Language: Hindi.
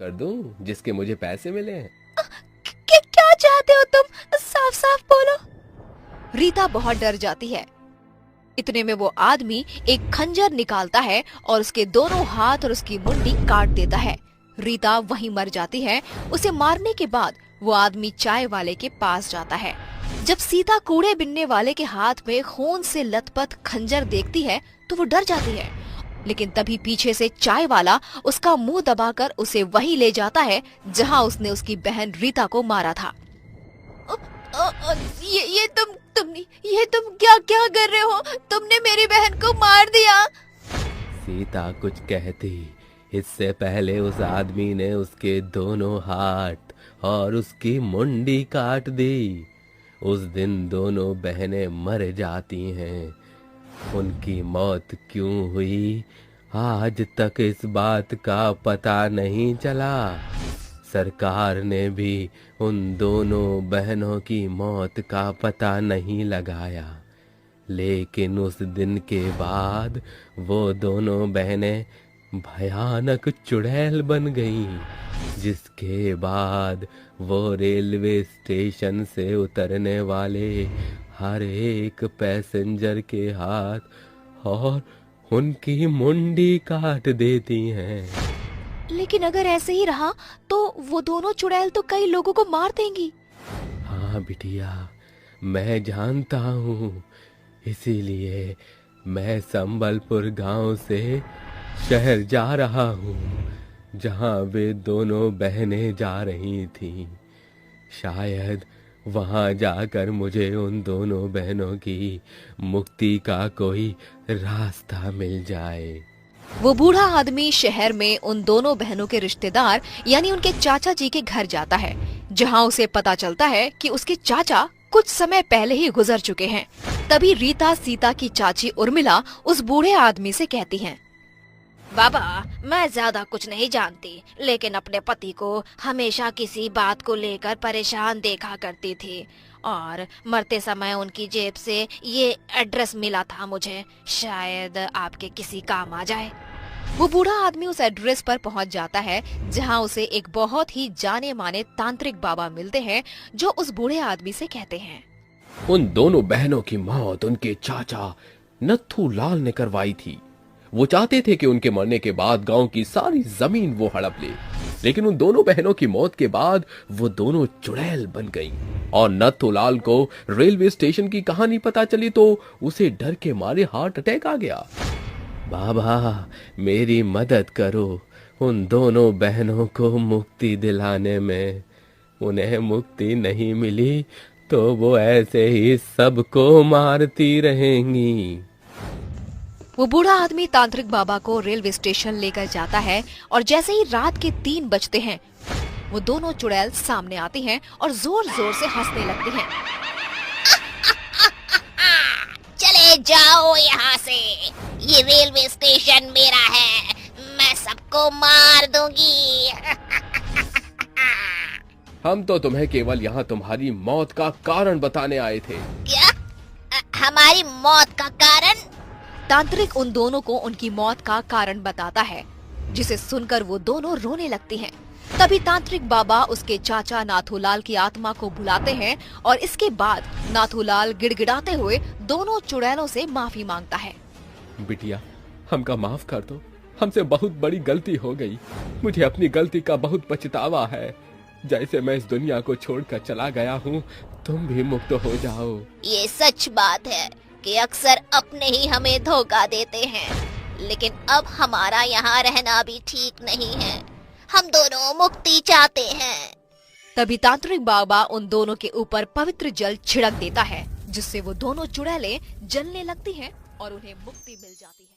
कर दूं जिसके मुझे पैसे मिले हैं। क्या चाहते हो तुम? साफ साफ बोलो। रीता बहुत डर जाती है। इतने में वो आदमी एक खंजर निकालता है और उसके दोनों हाथ और उसकी मुंडी काट देता है। रीता वहीं मर जाती है। उसे मारने के बाद वो आदमी चाय वाले के पास जाता है। जब सीता कूड़े बिनने वाले के हाथ में खून से लथपथ खंजर देखती है तो वो डर जाती है, लेकिन तभी पीछे से चाय वाला उसका मुंह दबाकर उसे वहीं ले जाता है जहां उसने उसकी बहन रीता को मारा था। ये तुम क्या क्या कर रहे हो? तुमने मेरी बहन को मार दिया। सीता कुछ कहती इससे पहले उस आदमी ने उसके दोनों हाथ और उसकी मुंडी काट दी। उस दिन दोनों बहनें मर जाती हैं। उनकी मौत क्यों हुई आज तक इस बात का पता नहीं चला। सरकार ने भी उन दोनों बहनों की मौत का पता नहीं लगाया, लेकिन उस दिन के बाद वो दोनों बहनें भयानक चुड़ैल बन गईं, जिसके बाद वो रेलवे स्टेशन से उतरने वाले हर एक पैसेंजर के हाथ और उनकी मुंडी काट देती हैं। लेकिन अगर ऐसे ही रहा तो वो दोनों चुड़ैल तो कई लोगों को मार देंगी। हाँ बिटिया, मैं जानता हूँ। इसीलिए मैं संबलपुर गांव से शहर जा रहा हूँ, जहाँ वे दोनों बहनें जा रही थीं। शायद वहाँ जाकर मुझे उन दोनों बहनों की मुक्ति का कोई रास्ता मिल जाए। वो बूढ़ा आदमी शहर में उन दोनों बहनों के रिश्तेदार यानी उनके चाचा जी के घर जाता है, जहाँ उसे पता चलता है कि उसके चाचा कुछ समय पहले ही गुजर चुके हैं। तभी रीता सीता की चाची उर्मिला उस बूढ़े आदमी से कहती हैं, बाबा, मैं ज्यादा कुछ नहीं जानती, लेकिन अपने पति को हमेशा किसी बात को लेकर परेशान देखा करती थी और मरते समय उनकी जेब से ये एड्रेस मिला था मुझे, शायद आपके किसी काम आ जाए। वो बूढ़ा आदमी उस एड्रेस पर पहुंच जाता है, जहां उसे एक बहुत ही जाने माने तांत्रिक बाबा मिलते हैं, जो उस बूढ़े आदमी से कहते हैं, उन दोनों बहनों की मौत उनके चाचा नत्थू लाल ने करवाई थी। वो चाहते थे कि उनके मरने के बाद गांव की सारी जमीन वो हड़प ले, लेकिन उन दोनों बहनों की मौत के बाद वो दोनों चुड़ैल बन गईं और नत्थूलाल को रेलवे स्टेशन की कहानी पता चली तो उसे डर के मारे हार्ट अटैक आ गया। बाबा, मेरी मदद करो उन दोनों बहनों को मुक्ति दिलाने में। उन्हें मुक्ति नहीं मिली तो वो ऐसे ही सबको मारती रहेंगी। वो बूढ़ा आदमी तांत्रिक बाबा को रेलवे स्टेशन लेकर जाता है और जैसे ही रात के 3 बजते हैं, वो दोनों चुड़ैल सामने आती हैं और जोर जोर से हंसने लगती हैं। चले जाओ यहाँ से, ये रेलवे स्टेशन मेरा है, मैं सबको मार दूंगी। हम तो तुम्हें केवल यहाँ तुम्हारी मौत का कारण बताने आए थे। क्या? हमारी मौत का कारण? तांत्रिक उन दोनों को उनकी मौत का कारण बताता है, जिसे सुनकर वो दोनों रोने लगती हैं। तभी तांत्रिक बाबा उसके चाचा नाथूलाल की आत्मा को बुलाते हैं और इसके बाद नाथूलाल गिड़गिड़ाते हुए दोनों चुड़ैलों से माफी मांगता है। बिटिया, हमका माफ कर दो, हमसे बहुत बड़ी गलती हो गई। मुझे अपनी गलती का बहुत पछतावा है। जैसे मैं इस दुनिया को छोड़कर चला गया हूँ, तुम भी मुक्त हो जाओ। ये सच बात है कि अक्सर अपने ही हमें धोखा देते हैं, लेकिन अब हमारा यहाँ रहना भी ठीक नहीं है। हम दोनों मुक्ति चाहते हैं। तभी तांत्रिक बाबा उन दोनों के ऊपर पवित्र जल छिड़क देता है, जिससे वो दोनों चुड़ैलें जलने लगती हैं और उन्हें मुक्ति मिल जाती है।